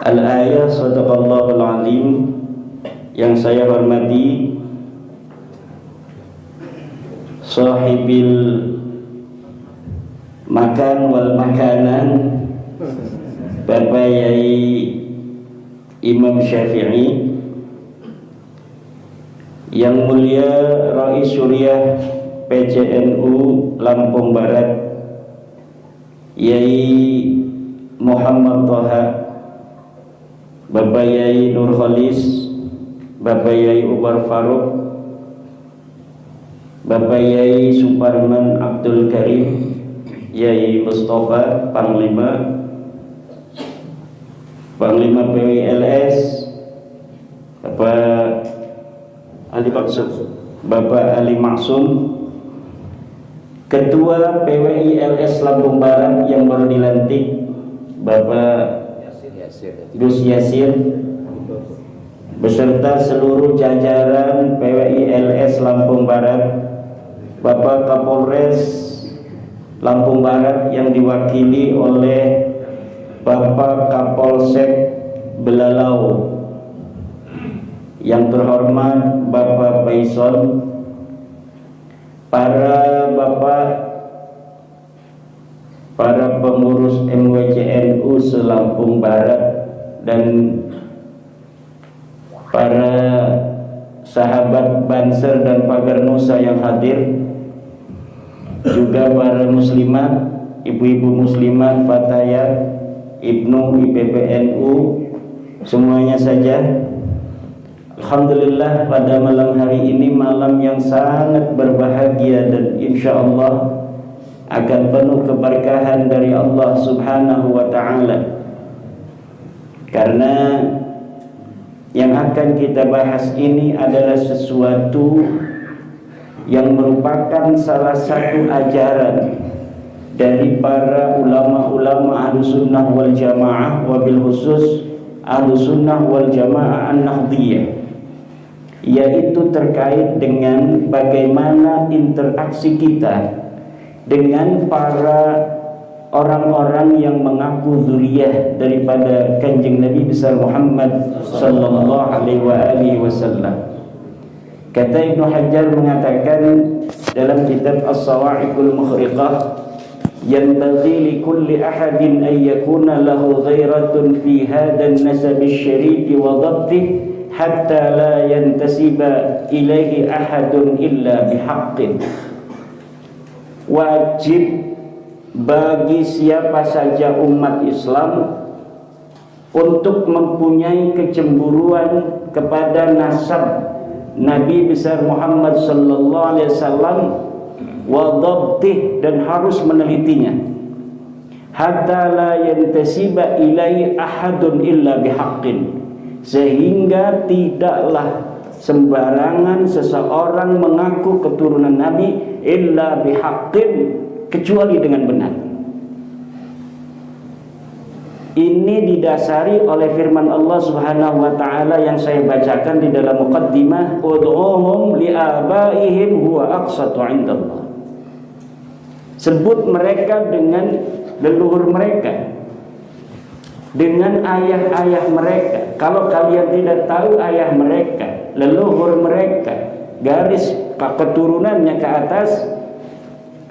Al-ayah sadaqallahul alim. Yang saya hormati sahibil makan wal makanan, Bapak Yai Imam Syafi'i, yang mulia Rais Syuriah PCNU Lampung Barat Yai Muhammad Toha, Bapak Yai Nur Khalis, Bapak Yai Umar Faruk, Bapak Yai Suparman Abdul Karim, Yai Mustafa Panglima PWLS, Bapak Ali Maksum, Ketua PWILS Lampung Barat yang baru dilantik, Bapak Gus Yasir, beserta seluruh jajaran PWILS Lampung Barat, Bapak Kapolres Lampung Barat yang diwakili oleh Bapak Kapolsek Belalau, yang terhormat Bapak Baison, para pengurus MWCNU se-Lampung Barat, dan para sahabat Banser dan Pagar Nusa yang hadir, juga para muslimat, ibu-ibu muslimat, fatayat, ibnu IPPNU, semuanya saja. Alhamdulillah, pada malam hari ini malam yang sangat berbahagia dan insya Allah akan penuh keberkahan dari Allah Subhanahu wa Ta'ala, karena yang akan kita bahas ini adalah sesuatu yang merupakan salah satu ajaran dari para ulama-ulama Ahlussunnah wal Jamaah, wabil khusus Ahlussunnah wal Jamaah An-Nahdiyah, yaitu terkait dengan bagaimana interaksi kita dengan para orang-orang yang mengaku zuriyah daripada Kanjeng Nabi besar Muhammad sallallahu alaihi wasallam. Kata Ibnu Hajar mengatakan dalam kitab As-Sawa'iqul Mukhriqah, yanbaghi li kulli ahadin an yakuna lahu ghairatun fi hadan nasab asy-syarif wa dhabtihi hatta la yantasiba ilaihi ahadun illa bihaqqin. Wajib bagi siapa saja umat Islam untuk mempunyai kecemburuan kepada nasab Nabi besar Muhammad sallallahu alaihi wasallam wa dhabtih, dan harus menelitinya, hatta la yantasiba ilai ahadun illa bihaqqin, sehingga tidaklah sembarangan seseorang mengaku keturunan Nabi illa bihaqqin, kecuali dengan benar. Ini didasari oleh firman Allah Subhanahu wa Ta'ala yang saya bacakan di dalam muqaddimah, ud'uhum li'abaihim huwa aqsatu 'indallah. Sebut mereka dengan leluhur mereka, dengan ayah-ayah mereka. Kalau kalian tidak tahu ayah mereka, leluhur mereka, garis keturunannya ke atas,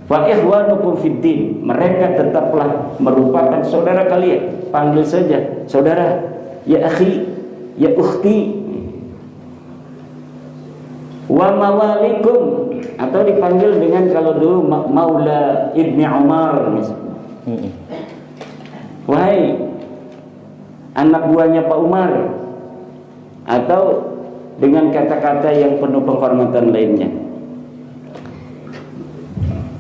wa ikhwanukum fiddin, mereka tetaplah merupakan saudara kalian. Panggil saja saudara, ya akhi, ya ukhti. Wa mawalikum, atau dipanggil dengan, kalau dulu Maula Ibni Umar misalnya, wahai anak buahnya Pak Umar, atau dengan kata-kata yang penuh penghormatan lainnya.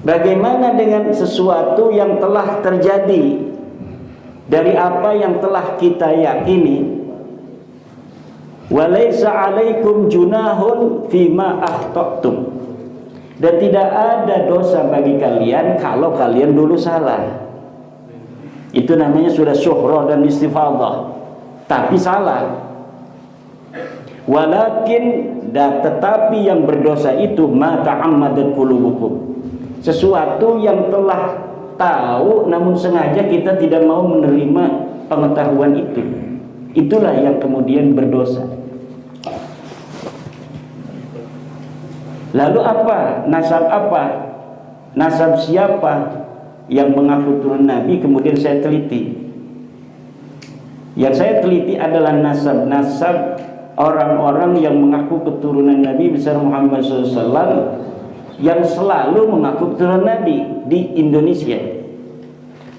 Bagaimana dengan sesuatu yang telah terjadi dari apa yang telah kita yakini? Walaysa 'alaikum junahun fima akhta'tum, dan tidak ada dosa bagi kalian kalau kalian dulu salah. Itu namanya sudah syuhrah dan istifadah, tapi salah. Walakin, tetapi yang berdosa itu ma ta'ammadat qulubukum, sesuatu yang telah tahu namun sengaja kita tidak mau menerima pengetahuan itu. Itulah yang kemudian berdosa. Lalu apa? Nasab siapa yang mengaku turun Nabi? Kemudian saya teliti. Yang saya teliti adalah nasab orang-orang yang mengaku keturunan Nabi besar Muhammad SAW, yang selalu mengaku keturunan Nabi di Indonesia.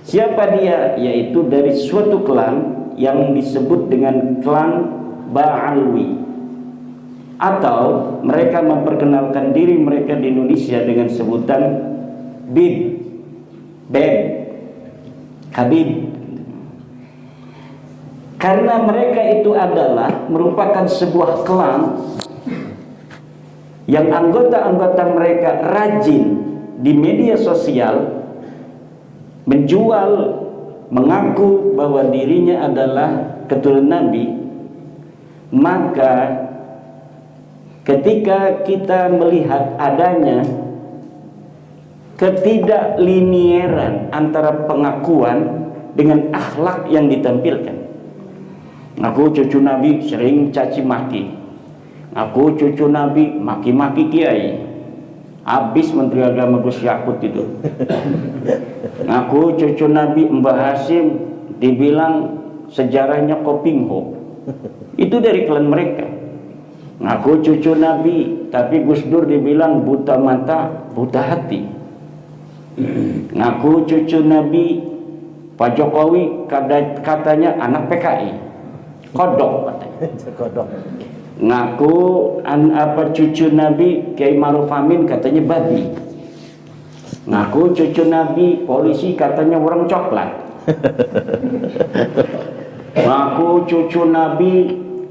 Siapa dia? Yaitu dari suatu klan yang disebut dengan klan Ba'alwi, atau mereka memperkenalkan diri mereka di Indonesia dengan sebutan Habib. Karena mereka itu adalah merupakan sebuah klan yang anggota-anggota mereka rajin di media sosial menjual, mengaku bahwa dirinya adalah keturunan Nabi. Maka ketika kita melihat adanya ketidaklinieran antara pengakuan dengan akhlak yang ditampilkan. Aku cucu Nabi sering caci maki. Aku cucu Nabi maki-maki kiai. Habis Menteri Agama Gus Yakut itu. Aku cucu Nabi Mbah Hasim dibilang sejarahnya Kopingho. Itu dari klan mereka. Aku cucu Nabi, tapi Gus Dur dibilang buta mata, buta hati. Ngaku cucu Nabi, Pak Jokowi katanya anak PKI. Kodok katanya. Kodok. Ngaku cucu Nabi Kiai Maruf Amin katanya babi. Ngaku cucu Nabi polisi katanya orang coklat. Ngaku cucu Nabi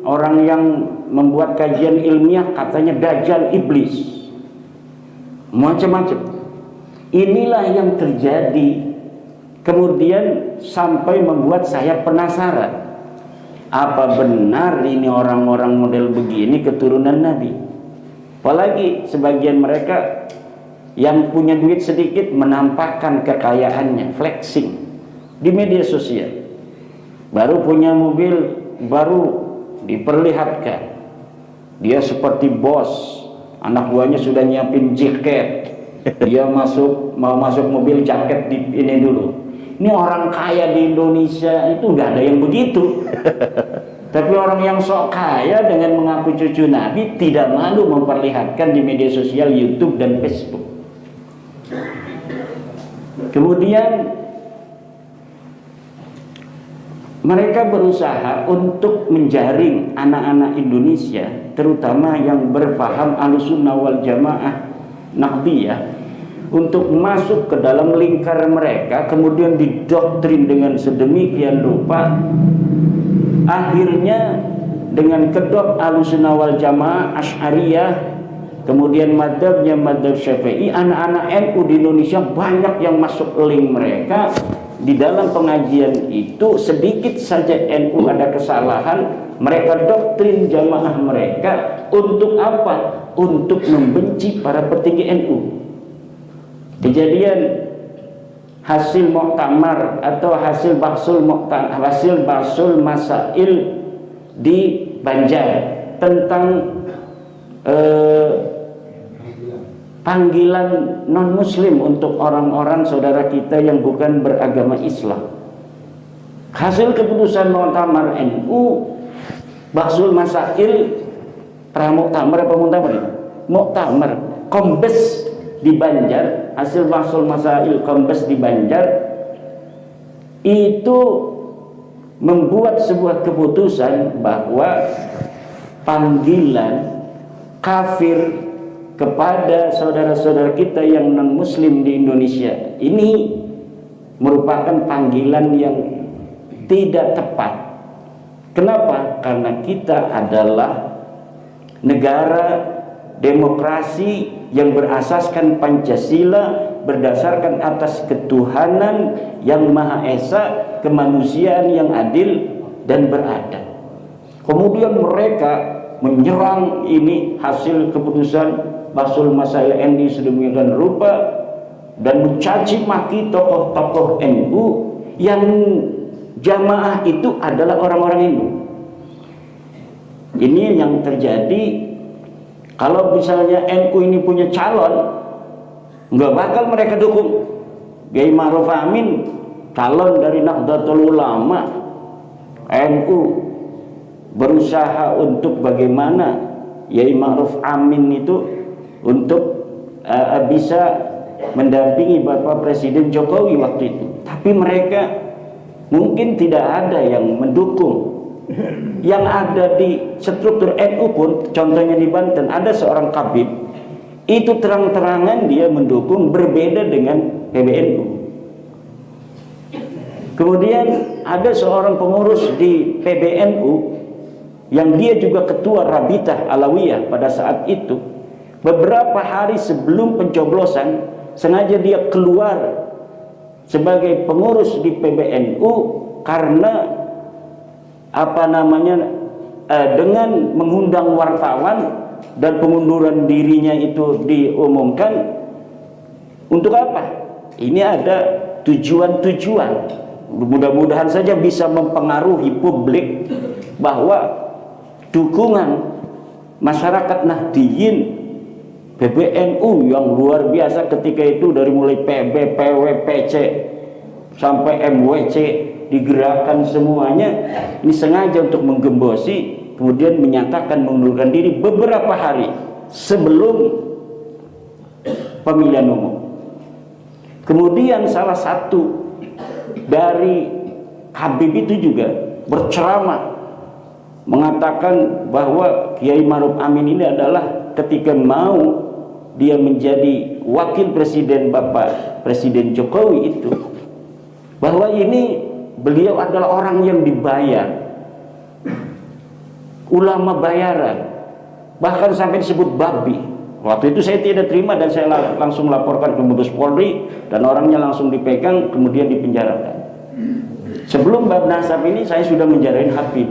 orang yang membuat kajian ilmiah katanya dajjal iblis. Macam-macam. Inilah yang terjadi. Kemudian sampai membuat saya penasaran. Apa benar ini orang-orang model begini keturunan Nabi? Apalagi sebagian mereka yang punya duit sedikit menampakkan kekayaannya, flexing di media sosial. Baru punya mobil, baru diperlihatkan dia seperti bos. Anak buahnya sudah nyiapin jaket. Dia mau masuk mobil, jaket di ini dulu. Ini orang kaya di Indonesia itu nggak ada yang begitu. Tapi orang yang sok kaya dengan mengaku cucu Nabi tidak malu memperlihatkan di media sosial YouTube dan Facebook. Kemudian mereka berusaha untuk menjaring anak-anak Indonesia, terutama yang berpaham Ahlussunnah wal Jamaah Naqdiyah, untuk masuk ke dalam lingkar mereka, kemudian didoktrin dengan sedemikian rupa. Akhirnya dengan kedok Ahlussunnah wal Jamaah Asy'ariyah, kemudian madzhabnya madzhab Syafi'i, anak-anak NU di Indonesia banyak yang masuk link mereka. Di dalam pengajian itu sedikit saja NU ada kesalahan, mereka doktrin jamaah mereka untuk apa? Untuk membenci para petinggi NU. Kejadian hasil muktamar atau hasil basul masail di Banjar tentang panggilan non-muslim untuk orang-orang saudara kita yang bukan beragama Islam. Hasil keputusan muktamar NU, basul masail pramuktamar apa muktamar itu? Muktamar Kombes di Banjar, hasil basul masail Kombes di Banjar itu membuat sebuah keputusan bahwa panggilan kafir kepada saudara-saudara kita yang non-muslim di Indonesia ini merupakan panggilan yang tidak tepat. Kenapa? Karena kita adalah negara demokrasi yang berasaskan Pancasila, berdasarkan atas ketuhanan yang Maha Esa, kemanusiaan yang adil dan beradab. Kemudian mereka menyerang ini hasil keputusan basul masail NU sedemikian rupa dan mencaci maki tokoh-tokoh NU yang jamaah itu adalah orang-orang NU. Ini yang terjadi. Kalau misalnya NU ini punya calon, nggak bakal mereka dukung. Kiai Ma'ruf Amin calon dari Nahdlatul Ulama, NU berusaha untuk bagaimana Kiai Ma'ruf Amin itu untuk bisa mendampingi Bapak Presiden Jokowi waktu itu. Tapi mereka mungkin tidak ada yang mendukung. Yang ada di struktur NU pun, contohnya di Banten ada seorang kabid, itu terang-terangan dia mendukung, berbeda dengan PBNU. Kemudian ada seorang pengurus di PBNU yang dia juga ketua Rabitah Alawiyah pada saat itu. Beberapa hari sebelum pencoblosan sengaja dia keluar sebagai pengurus di PBNU karena dengan mengundang wartawan dan pengunduran dirinya itu diumumkan. Untuk apa? Ini ada tujuan-tujuan. Mudah-mudahan saja bisa mempengaruhi publik bahwa dukungan masyarakat Nahdliyin PBNU yang luar biasa ketika itu, dari mulai PB, PW, PC sampai MWC, digerakkan semuanya, ini sengaja untuk menggembosi, kemudian menyatakan mengundurkan diri beberapa hari sebelum pemilihan umum. Kemudian salah satu dari Habib itu juga berceramah mengatakan bahwa Kiai Ma'ruf Amin ini adalah ketika mau dia menjadi wakil presiden Bapak Presiden Jokowi itu, bahwa ini beliau adalah orang yang dibayar, ulama bayaran, bahkan sampai disebut babi. Waktu itu saya tidak terima dan saya langsung laporkan ke Mabes Polri dan orangnya langsung dipegang kemudian dipenjarakan. Sebelum bab nasab ini saya sudah menjarain Habib,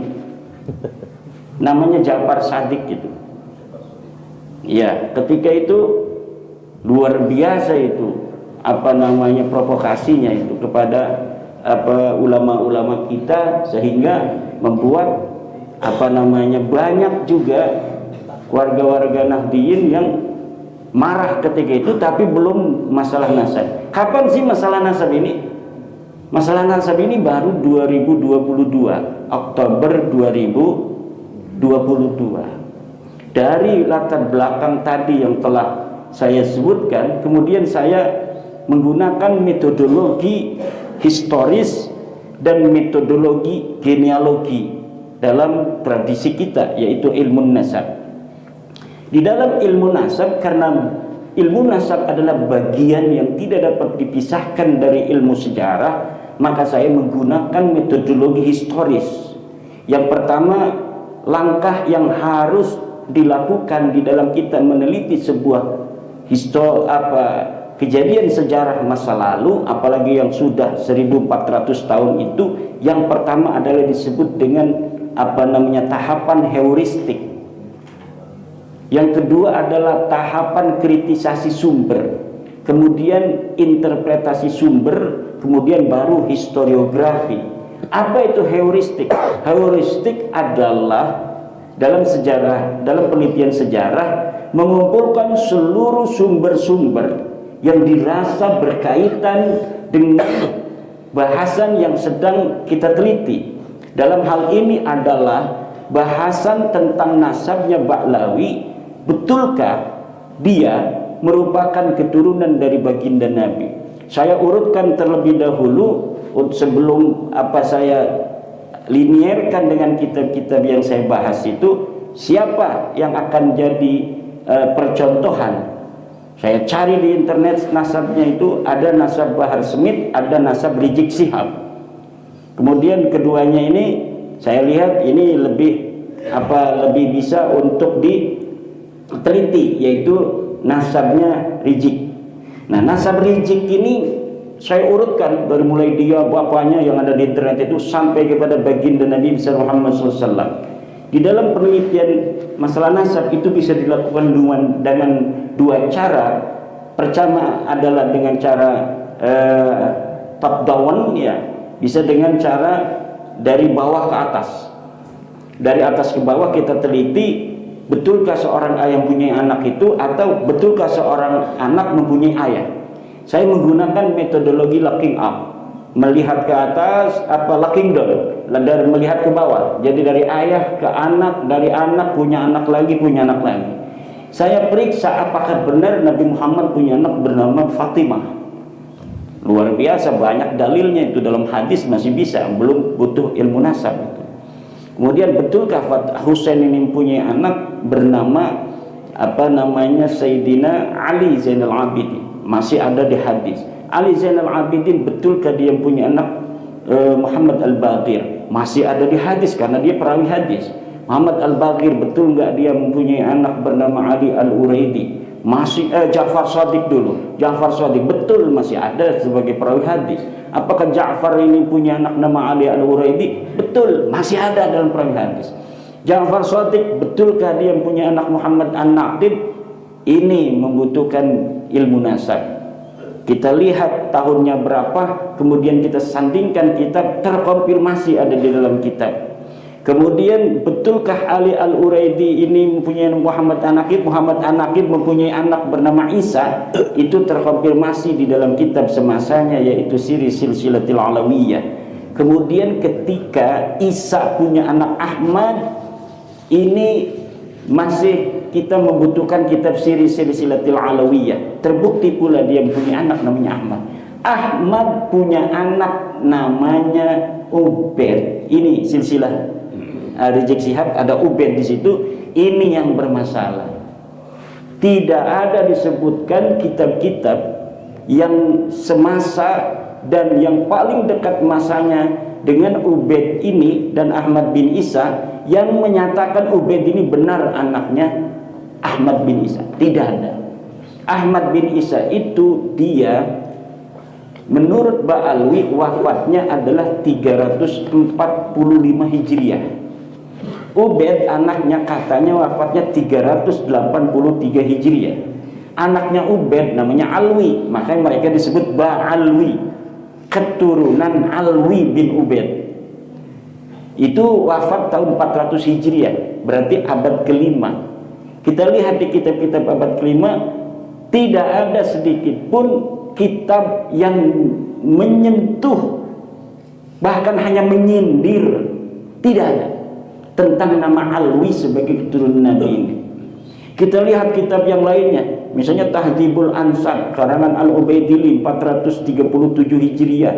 namanya Ja'far Shadiq gitu. Ya, ketika itu luar biasa itu provokasinya itu kepada ulama-ulama kita, sehingga membuat banyak juga warga-warga Nahdliyin yang marah ketika itu. Tapi belum masalah nasab. Kapan sih masalah nasab ini? Masalah nasab ini baru 2022, Oktober 2022. Dari latar belakang tadi yang telah saya sebutkan, kemudian saya menggunakan metodologi historis dan metodologi genealogi dalam tradisi kita, yaitu ilmu nasab. Di dalam ilmu nasab, karena ilmu nasab adalah bagian yang tidak dapat dipisahkan dari ilmu sejarah, maka saya menggunakan metodologi historis. Yang pertama, langkah yang harus dilakukan di dalam kita meneliti sebuah kejadian sejarah masa lalu, apalagi yang sudah 1400 tahun itu, yang pertama adalah disebut dengan tahapan heuristik. Yang kedua adalah tahapan kritisasi sumber, kemudian interpretasi sumber, kemudian baru historiografi. Apa itu heuristik? Heuristik adalah dalam penelitian sejarah, mengumpulkan seluruh sumber-sumber yang dirasa berkaitan dengan bahasan yang sedang kita teliti. Dalam hal ini adalah bahasan tentang nasabnya Ba'lawi. Betulkah dia merupakan keturunan dari baginda Nabi? Saya urutkan terlebih dahulu sebelum saya linierkan dengan kitab-kitab yang saya bahas itu, siapa yang akan jadi percontohan. Saya cari di internet nasabnya itu, ada nasab Bahar Smith, ada nasab Rizik Syihab. Kemudian keduanya ini saya lihat ini lebih bisa untuk diteliti, yaitu nasabnya Rizik. Nah, nasab Rizik ini saya urutkan dari mulai dia bapaknya yang ada di internet itu sampai kepada baginda Nabi Muhammad SAW. Di dalam penelitian masalah nasab itu bisa dilakukan dengan dua cara. Pertama adalah dengan cara top down, ya, bisa dengan cara dari bawah ke atas. Dari atas ke bawah kita teliti, betulkah seorang ayah mempunyai anak itu, atau betulkah seorang anak mempunyai ayah. Saya menggunakan metodologi looking up, melihat ke atas, looking down, dari melihat ke bawah. Jadi dari ayah ke anak, dari anak punya anak lagi, punya anak lagi. Saya periksa apakah benar Nabi Muhammad punya anak bernama Fatimah. Luar biasa, banyak dalilnya itu dalam hadis, masih bisa, belum butuh ilmu nasab itu. Kemudian betulkah Husain ini mempunyai anak bernama Sayyidina Ali Zainal Abidin? Masih ada di hadis. Ali Zainal Abidin, betulkah dia punya anak Muhammad Al-Baqir? Masih ada di hadis karena dia perawi hadis. Muhammad Al-Baqir, betul nggak dia mempunyai anak bernama Ali Al-Uraidi? Masih Ja'far Shadiq dulu. Ja'far Shadiq betul masih ada sebagai perawi hadis. Apakah Ja'far ini punya anak nama Ali Al-Uraidi? Betul, masih ada dalam perawi hadis. Ja'far Shadiq, betulkah dia punya anak Muhammad An-Naqib? Ini membutuhkan ilmu nasab. Kita lihat tahunnya berapa, kemudian kita sandingkan kitab, terkonfirmasi ada di dalam kitab. Kemudian betulkah Ali Al-Uraidi ini mempunyai Muhammad An-Naqib? Muhammad An-Naqib mempunyai anak bernama Isa. Itu terkonfirmasi di dalam kitab semasanya, yaitu Siri Silsilatil Alawiyah. Kemudian ketika Isa punya anak Ahmad, ini masih kita membutuhkan kitab Siri Silsilatil Alawiyah. Terbukti pula dia mempunyai anak namanya Ahmad. Ahmad punya anak namanya Ubaid. Ini silsilah Rizik Syihab, ada Ubaid di situ. Ini yang bermasalah. Tidak ada disebutkan kitab-kitab yang semasa dan yang paling dekat masanya dengan Ubaid ini dan Ahmad bin Isa yang menyatakan Ubaid ini benar anaknya Ahmad bin Isa. Tidak ada. Ahmad bin Isa itu dia menurut Ba'alwi wafatnya adalah 345 Hijriah. Ubaid anaknya katanya wafatnya 383 Hijriah. Anaknya Ubaid namanya Alwi, makanya mereka disebut Ba'alwi, keturunan Alwi bin Ubaid. Itu wafat tahun 400 Hijriah, berarti abad kelima. Kita lihat di kitab-kitab abad kelima, tidak ada sedikit pun kitab yang menyentuh, bahkan hanya menyindir, tidak ada tentang nama Alwi sebagai keturunan Nabi ini. Kita lihat kitab yang lainnya, misalnya Tahdzibul Ansab karangan Al-Ubaidili 437 Hijriah.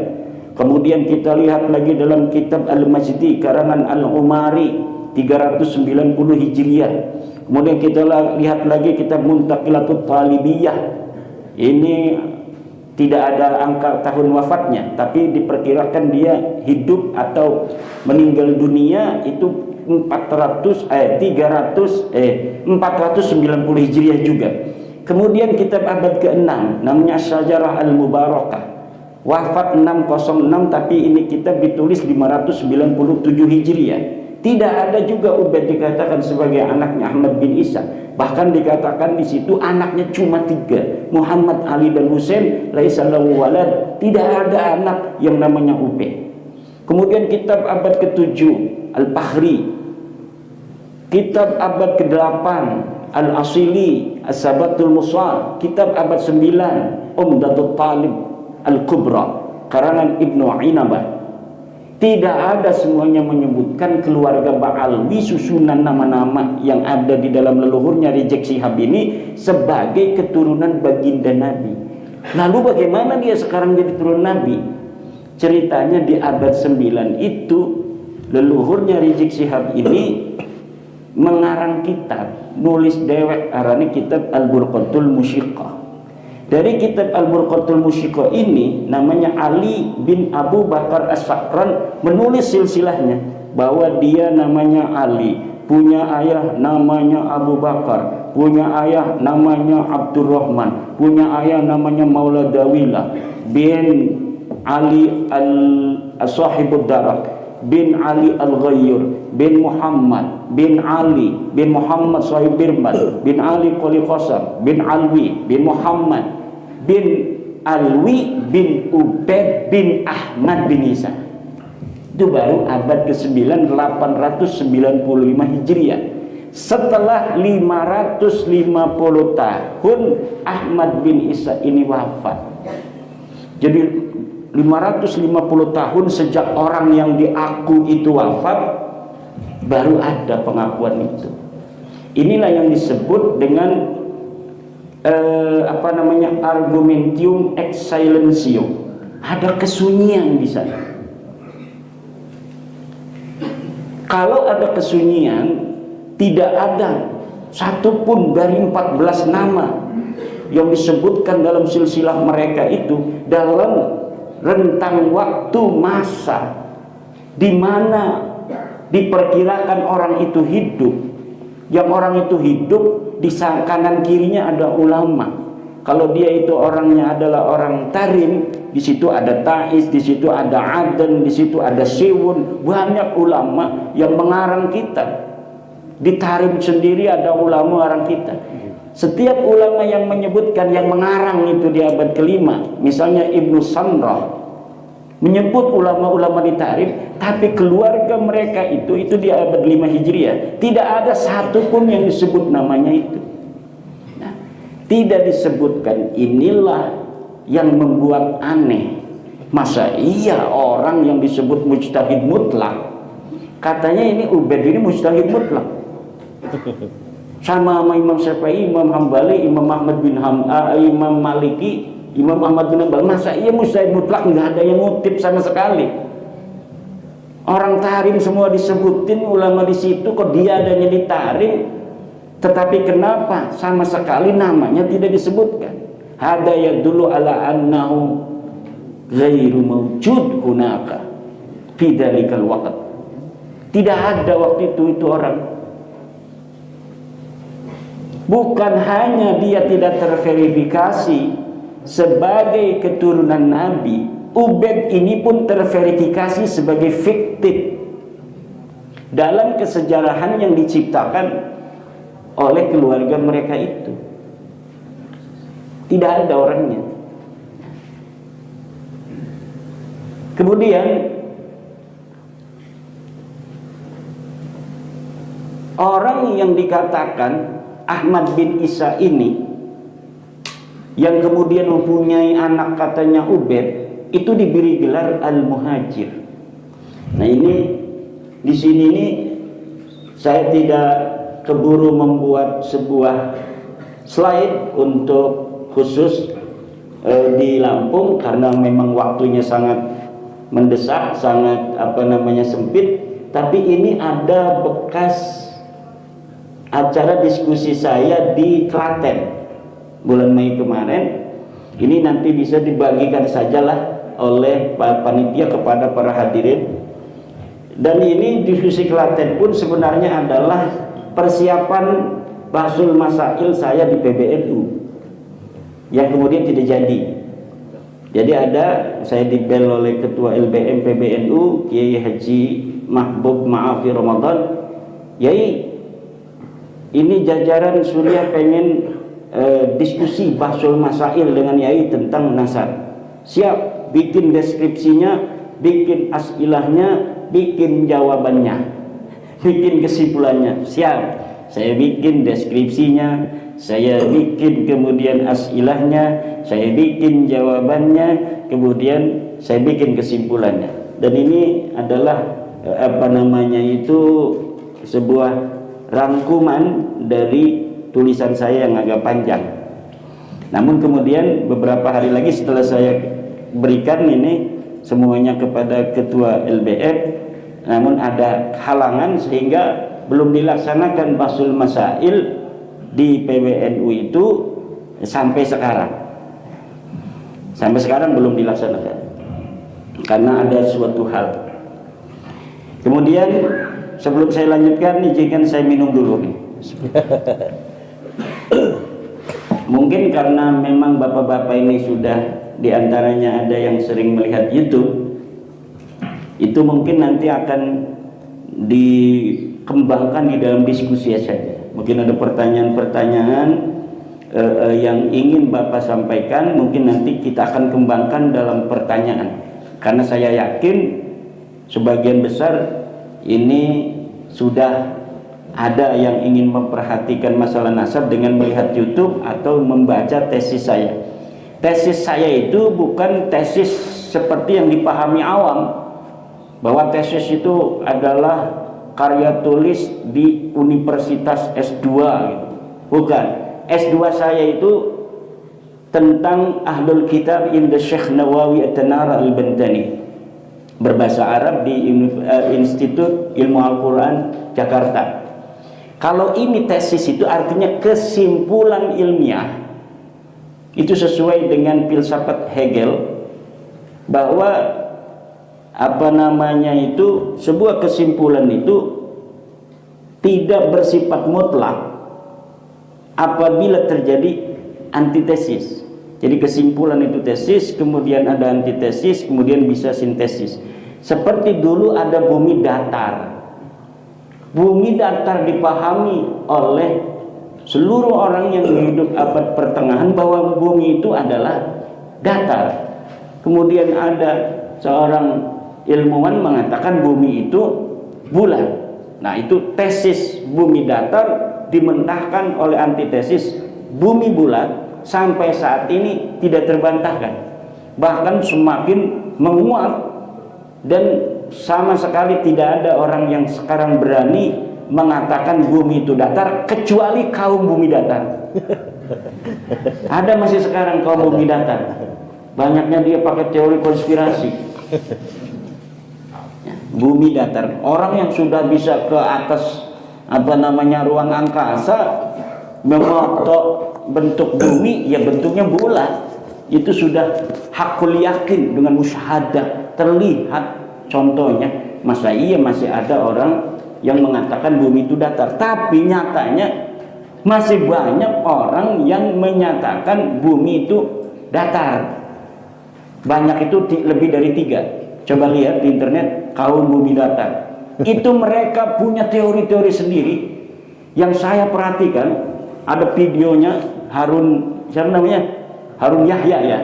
Kemudian kita lihat lagi dalam kitab Al-Majdi karangan Al-Umari 390 Hijriah. Kemudian kita lihat lagi kitab Muntaqilatut Talibiyah. Ini tidak ada angka tahun wafatnya, tapi diperkirakan dia hidup atau meninggal dunia itu 490 Hijriah juga. Kemudian kitab abad ke-6 namanya Syajarah Al-Mubarakah, wafat 606, tapi ini kitab ditulis 597 Hijriah. Tidak ada juga Ubaid dikatakan sebagai anaknya Ahmad bin Isa. Bahkan dikatakan di situ anaknya cuma 3, Muhammad, Ali dan Husain. Laisa lahu walad, tidak ada anak yang namanya Ubaid. Kemudian kitab abad ke-7 Al-Bahri, kitab abad ke-8 Al-Asili As-Sabatul Musal, kitab abad 9 Umdatul Talib Al-Kubra karangan Ibnu Inabah. Tidak ada semuanya menyebutkan keluarga Ba'alwi, susunan nama-nama yang ada di dalam leluhurnya Rizik Syihab ini sebagai keturunan baginda Nabi. Lalu bagaimana dia sekarang jadi keturunan Nabi? Ceritanya di abad 9 itu leluhurnya Rizik Syihab ini mengarang kitab, nulis dewek, arane kitab Al-Burqatul Musyiqah. Dari kitab Al-Burqatul Musyiqah ini namanya Ali bin Abu Bakar As-Sakran menulis silsilahnya bahwa dia namanya Ali, punya ayah namanya Abu Bakar, punya ayah namanya Abdurrahman, punya ayah namanya Maula Dawilah bin Ali Al-Sahibud Darak bin Ali Al-Ghayyur bin Muhammad bin Ali bin Muhammad Sahib Birman bin Ali Qoli Qasam bin Alwi bin Muhammad bin Alwi bin Ubaid bin Ahmad bin Isa. Itu baru abad ke-9 895 Hijriah. Setelah 550 tahun Ahmad bin Isa ini wafat. Jadi 550 tahun sejak orang yang diaku itu wafat, baru ada pengakuan itu. Inilah yang disebut dengan argumentium ex silentio. Ada kesunyian di sana. Kalau ada kesunyian, tidak ada satupun dari 14 nama yang disebutkan dalam silsilah mereka itu dalam rentang waktu masa di mana diperkirakan orang itu hidup. Yang orang itu hidup, di kanan kirinya ada ulama. Kalau dia itu orangnya adalah orang Tarim, di situ ada Taiz, di situ ada Aden, di situ ada Siwun, banyak ulama yang mengarang kitab. Di Tarim sendiri ada ulama mengarang kitab. Setiap ulama yang menyebutkan, yang mengarang itu di abad kelima, misalnya Ibnu Samrah menyebut ulama-ulama di Tarim, tapi keluarga mereka itu di abad 5 Hijriah tidak ada satupun yang disebut namanya itu. Tidak disebutkan. Inilah yang membuat aneh. Masa iya orang yang disebut mujtahid mutlak, katanya ini Ubaid ini mujtahid mutlak, sama Imam Syafi'i, Imam Hambali, Imam Ahmad bin Imam Maliki, Imam Ahmad bin Hanbal. Masa iya mujtahid mutlak, nggak ada yang ngutip sama sekali. Orang Tarim semua disebutin ulama di situ, kok dia adanya di Tarim. Tetapi kenapa sama sekali namanya tidak disebutkan? Hada yadullu ala annahu ghairu mawjud hunaka fi dzalikal waqt. Tidak ada waktu itu orang. Bukan hanya dia tidak terverifikasi sebagai keturunan Nabi, Ubaid ini pun terverifikasi sebagai fiktif dalam kesejarahan yang diciptakan oleh keluarga mereka itu. Tidak ada orangnya. Kemudian orang yang dikatakan Ahmad bin Isa ini, yang kemudian mempunyai anak katanya Ubaid, itu diberi gelar Al-Muhajir. Nah ini di sini nih saya tidak keburu membuat sebuah slide untuk khusus di Lampung karena memang waktunya sangat mendesak, sangat sempit. Tapi ini ada bekas acara diskusi saya di Klaten bulan Mei kemarin. Ini nanti bisa dibagikan sajalah oleh panitia kepada para hadirin. Dan ini diskusi Klaten pun sebenarnya adalah persiapan Bahsul Masail saya di PBNU yang kemudian tidak jadi. Jadi saya dibel oleh Ketua LBM PBNU Kiai Haji Mahbub Maafi Ramadan, Yai ini jajaran Surya pengen diskusi Bahsul Masail dengan Yai tentang nasab. Siap, bikin deskripsinya, bikin asilahnya, bikin jawabannya, bikin kesimpulannya. Siap, saya bikin deskripsinya, saya bikin kemudian asilahnya, saya bikin jawabannya, kemudian saya bikin kesimpulannya. Dan ini adalah sebuah rangkuman dari tulisan saya yang agak panjang. Namun kemudian beberapa hari lagi setelah saya berikan ini semuanya kepada Ketua LBM, namun ada halangan sehingga belum dilaksanakan Bahsul Masail di PBNU itu sampai sekarang. Sampai sekarang belum dilaksanakan karena ada suatu hal. Kemudian sebelum saya lanjutkan, izinkan saya minum dulu nih. Mungkin karena memang bapak-bapak ini sudah diantaranya ada yang sering melihat YouTube, itu mungkin nanti akan dikembangkan di dalam diskusi saja. Mungkin ada pertanyaan-pertanyaan yang ingin Bapak sampaikan, mungkin nanti kita akan kembangkan dalam pertanyaan. Karena saya yakin sebagian besar ini sudah ada yang ingin memperhatikan masalah nasab dengan melihat YouTube atau membaca tesis saya. Tesis saya itu bukan tesis seperti yang dipahami awam, bahwa tesis itu adalah karya tulis di Universitas S2 gitu. Bukan. S2 saya itu tentang Ahlul Kitab inda Syekh Nawawi At-Tanara Al-Bantani, berbahasa Arab di Institut Ilmu Al-Quran Jakarta. Kalau ini tesis itu artinya kesimpulan ilmiah, itu sesuai dengan filsafat Hegel, bahwa sebuah kesimpulan itu tidak bersifat mutlak apabila terjadi antitesis. Jadi kesimpulan itu tesis, kemudian ada antitesis, kemudian bisa sintesis. Seperti dulu ada bumi datar. Bumi datar dipahami oleh seluruh orang yang hidup abad pertengahan bahwa bumi itu adalah datar. Kemudian ada seorang ilmuwan mengatakan bumi itu bulat. Nah, itu tesis bumi datar dimentahkan oleh antitesis bumi bulat, sampai saat ini tidak terbantahkan, bahkan semakin menguat, dan sama sekali tidak ada orang yang sekarang berani mengatakan bumi itu datar kecuali kaum bumi datar. Ada masih sekarang kaum bumi datar, banyaknya dia pakai teori konspirasi. Bumi datar, orang yang sudah bisa ke atas ruang angkasa memoto bentuk bumi, ya bentuknya bulat, itu sudah hakul yakin dengan musyahadah, terlihat. Contohnya, masa iya masih ada orang yang mengatakan bumi itu datar, tapi nyatanya masih banyak orang yang menyatakan bumi itu datar. Banyak itu lebih dari 3. Coba lihat di internet, kaum bumi datar. Itu mereka punya teori-teori sendiri. Yang saya perhatikan, ada videonya Harun Yahya ya.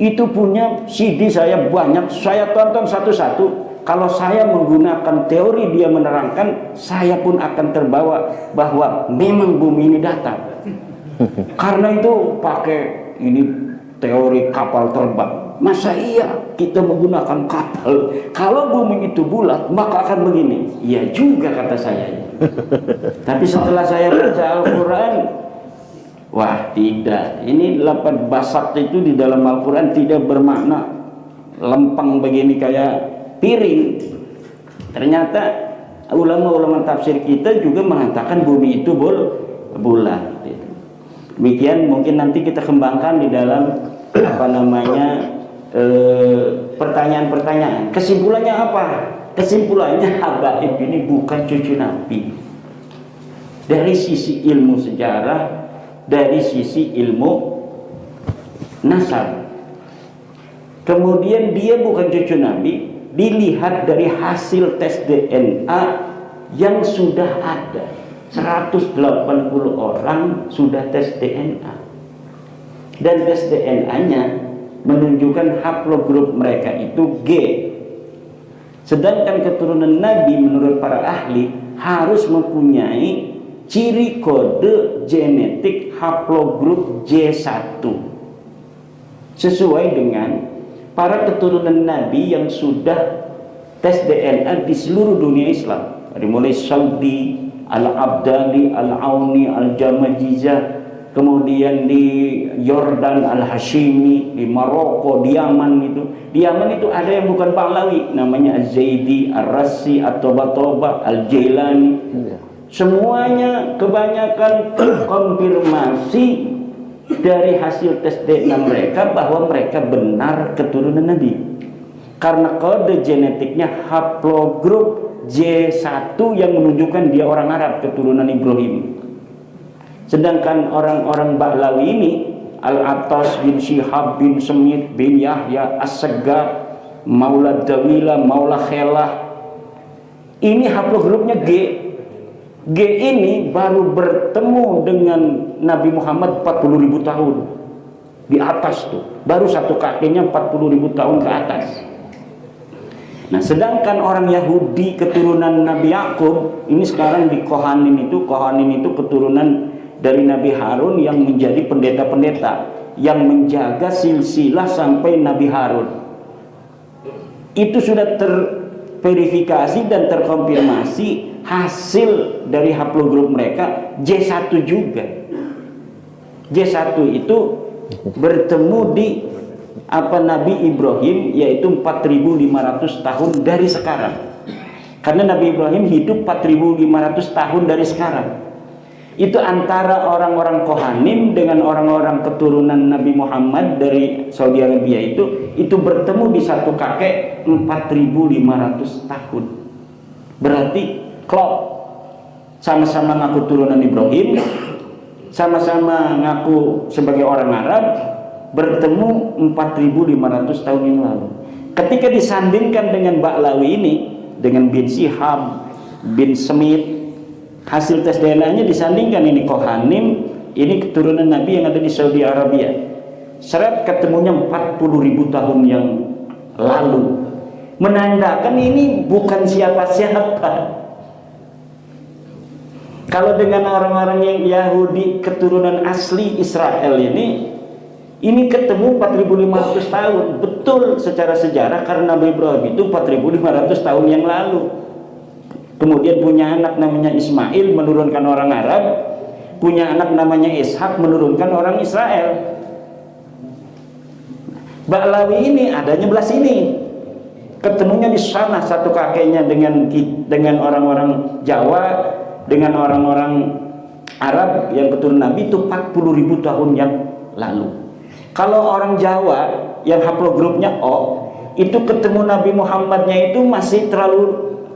Itu punya CD saya banyak, saya tonton satu-satu. Kalau saya menggunakan teori dia menerangkan, saya pun akan terbawa bahwa memang bumi ini datar. Karena itu pakai ini teori kapal terbang. Masa iya kita menggunakan kapal? Kalau bumi itu bulat, maka akan begini. Iya juga kata saya. Tapi setelah saya baca Al-Quran, wah tidak. Ini lafaz basat itu di dalam Al-Quran tidak bermakna lempeng begini kayak piring. Ternyata ulama-ulama tafsir kita juga mengatakan bumi itu bulat. Demikian mungkin nanti kita kembangkan di dalam pertanyaan-pertanyaan. Kesimpulannya apa? Kesimpulannya Habaib ini bukan cucu Nabi. Dari sisi ilmu sejarah, dari sisi ilmu nasab. Kemudian dia bukan cucu Nabi, dilihat dari hasil tes DNA yang sudah ada. 180 orang sudah tes DNA. Dan tes DNA-nya menunjukkan haplogrup mereka itu G. Sedangkan keturunan Nabi menurut para ahli harus mempunyai ciri kode genetik haplogrup J1 sesuai dengan para keturunan Nabi yang sudah tes DNA di seluruh dunia Islam, dari mulai Saudi, Al-Abdali, Al-Auni, Al-Jamajizah, kemudian di Yordan, Al-Hashimi, di Maroko, di Yaman itu. Di Yaman itu ada yang bukan Pahlawi, namanya Az-Zaidi, Ar-Rassi, At-Toba-Toba, Al-Jailani. Semuanya kebanyakan terkonfirmasi dari hasil tes DNA mereka bahwa mereka benar keturunan Nabi. Karena kode genetiknya haplogrup J1 yang menunjukkan dia orang Arab, keturunan Ibrahim. Sedangkan orang-orang Bahlawi ini, Al-Attas bin Syihab bin Semit bin Yahya As-Seggar, Maula Dawila, Maula Khelah, ini haplogrupnya G. G ini baru bertemu dengan Nabi Muhammad 40.000 tahun di atas tuh, baru satu kakinya 40.000 tahun ke atas. Nah, sedangkan orang Yahudi keturunan Nabi Yakub ini sekarang di Kohanim itu keturunan dari Nabi Harun yang menjadi pendeta-pendeta yang menjaga silsilah sampai Nabi Harun. Itu sudah terverifikasi dan terkonfirmasi hasil dari haplogrup mereka J1 juga. J1 itu bertemu di Nabi Ibrahim, yaitu 4.500 tahun dari sekarang. Karena Nabi Ibrahim hidup 4.500 tahun dari sekarang. Itu antara orang-orang Kohanim dengan orang-orang keturunan Nabi Muhammad dari Saudi Arabia itu bertemu di satu kakek 4.500 tahun. Berarti klop, sama-sama ngaku turunan Ibrahim, sama-sama ngaku sebagai orang Arab, bertemu 4.500 tahun yang lalu. Ketika disandingkan dengan Ba'lawi ini, dengan bin Shihab, bin Smith, hasil tes DNA-nya disandingkan, ini Kohanim, ini keturunan Nabi yang ada di Saudi Arabia. Seret ketemunya 40.000 tahun yang lalu. Menandakan ini bukan siapa-siapa. Kalau dengan orang-orang yang Yahudi keturunan asli Israel ini ketemu 4.500 tahun. Betul secara sejarah karena Nabi Ibrahim itu 4.500 tahun yang lalu. Kemudian punya anak namanya Ismail, menurunkan orang Arab. Punya anak namanya Ishak, menurunkan orang Israel. Ba'lawi ini adanya belah sini. Ketemunya di sana satu kakeknya dengan orang-orang Jawa, dengan orang-orang Arab yang keturunan Nabi itu 40.000 tahun yang lalu. Kalau orang Jawa yang haplogrupnya O, itu ketemu Nabi Muhammadnya itu masih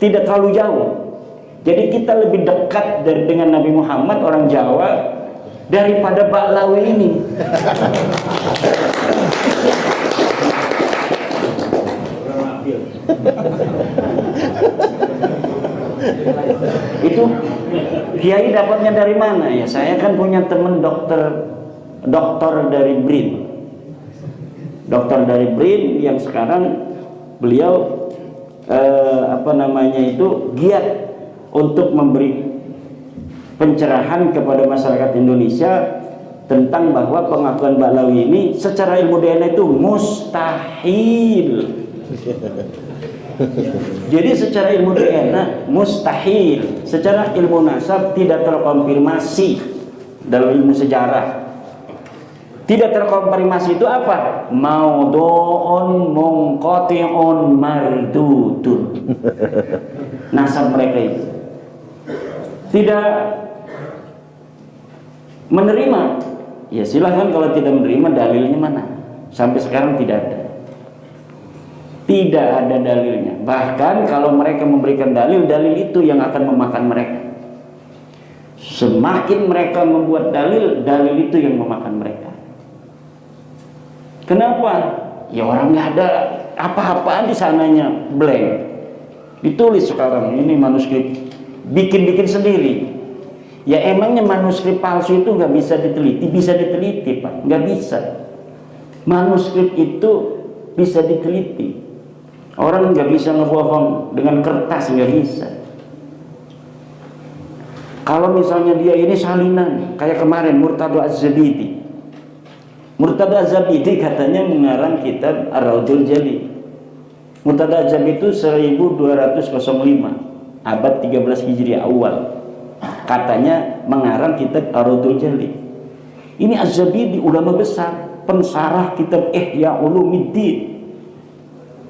tidak terlalu jauh. Jadi kita lebih dekat dengan Nabi Muhammad orang Jawa daripada Ba'lawi ini. Itu Kiai dapatnya dari mana ya? Saya kan punya teman dokter dari BRIN. Dokter dari BRIN yang sekarang beliau giat untuk memberi pencerahan kepada masyarakat Indonesia tentang bahwa pengakuan Ba'lawi ini secara ilmu DNA itu mustahil. Jadi secara ilmu DNA mustahil, secara ilmu nasab tidak terkonfirmasi dalam ilmu sejarah. Tidak terkonfirmasi itu apa? Maudhu'un munqati'un mardudun. Nasab mereka itu tidak menerima. Ya silahkan kalau tidak menerima, dalilnya mana? Sampai sekarang tidak ada. Tidak ada dalilnya. Bahkan kalau mereka memberikan dalil itu yang akan memakan mereka. Semakin mereka membuat dalil itu yang memakan mereka. Kenapa? Ya orang nggak ada apa-apaan di sananya, blank. Ditulis sekarang ini manuskrip, bikin sendiri. Ya emangnya manuskrip palsu itu nggak bisa diteliti? Bisa diteliti, Pak. Nggak bisa. Manuskrip itu bisa diteliti. Orang nggak bisa ngebohong dengan kertas, nggak bisa. Kalau misalnya dia ini salinan, kayak kemarin Murtado Az-Zabidi. Murtado Az-Zabidi katanya mengarang kitab Ar-Raudhul Jalil. Murtado Az-Zabidi itu 1205, abad 13 Hijriah awal. Katanya mengarang kitab Ar-Raudhul Jalil. Ini Az-Zabidi ulama besar, pensarah kitab Ihya Ulumuddin.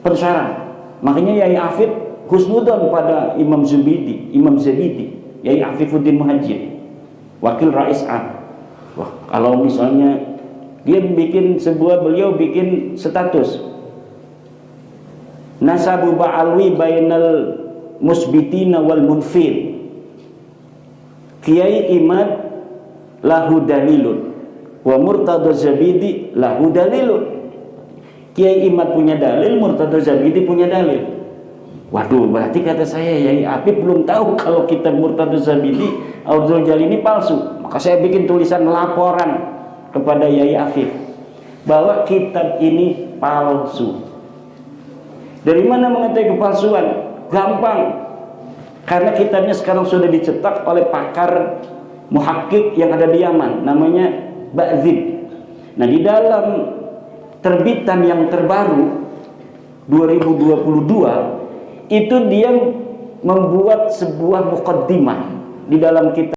Pensarah. Makanya Yai Afid husnudzon pada Imam Zabidi, Yai Afifuddin Muhajir, wakil Rais Am. Wah, kalau misalnya beliau bikin status nasabu ba'alwi bainal musbitina wal munfir. Kiai Imad lahu dalilun wa Murtado Zabidi lahu dalilun. Kiai Imad punya dalil, Murtado Zabidi punya dalil. Waduh, berarti kata saya Yai Afid belum tahu kalau kitab Murtado Zabidi Ar-Raudhul Jalil ini palsu. Maka saya bikin tulisan laporan kepada Yai Afid bahwa kitab ini palsu. Dari mana mengetahui kepalsuan? Gampang. Karena kitabnya sekarang sudah dicetak oleh pakar muhakkik yang ada di Yaman, namanya Ba'zib. Nah, di dalam terbitan yang terbaru 2022 itu dia membuat sebuah muqaddimah di dalam kitab